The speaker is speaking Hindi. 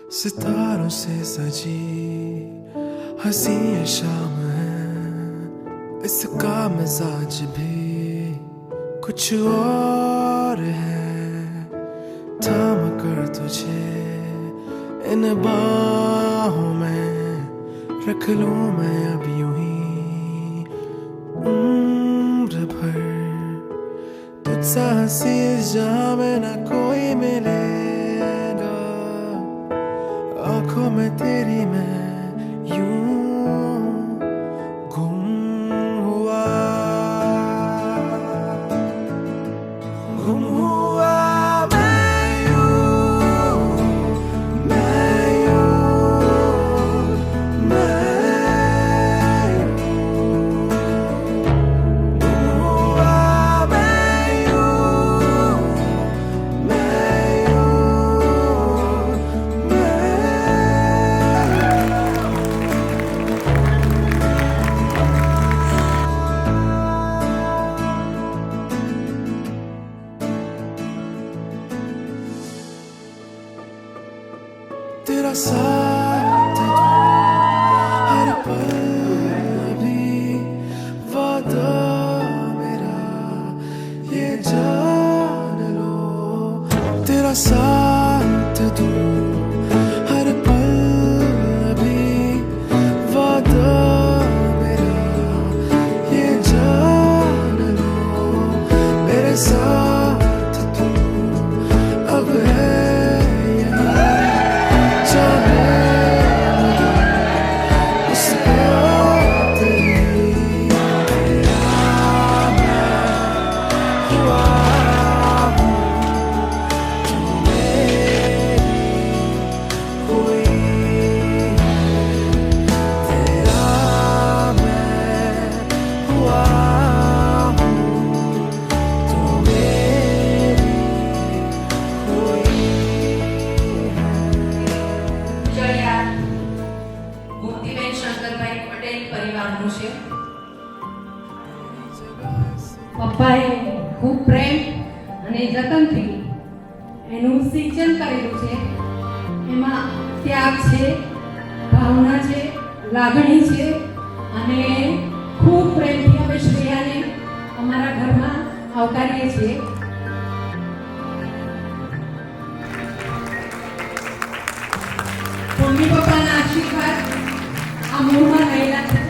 सितारों से सजी हंसी ये शाम है, इसका मिजाज भी कुछ और है। थाम कर तुझे इन बाहों में रख लूं मैं अब यूं ही उम्र भर। तुझसा हंसी इस जहां में न कोई मिलेगा, आंखों में तेरी मैं यूं गुम हुआ, गुम हुआ मैं यूं, मैं यूं, मैं यूं, गुम हुआ मैं यूं, मैं यूं, मैं तेरा साथ हर पल भी वादा मेरा, ये जान लो। तेरा साथ दूं हर पल भी वादा मेरा, ये जान लो। मेरे साथ तू अब है પપ્પાએ ખૂબ પ્રેમ અને જતનથી એનું સિંચન કરેલું છે. એમાં ત્યાગ છે, ભાવના છે, લાગણી છે અને ખૂબ પ્રેમથી અમે શ્રેયાને અમારા ઘરમાં આવકારીએ છીએ. મમ્મી પપ્પાના આશીર્વાદ આ મૂળમાં રહેલા છે.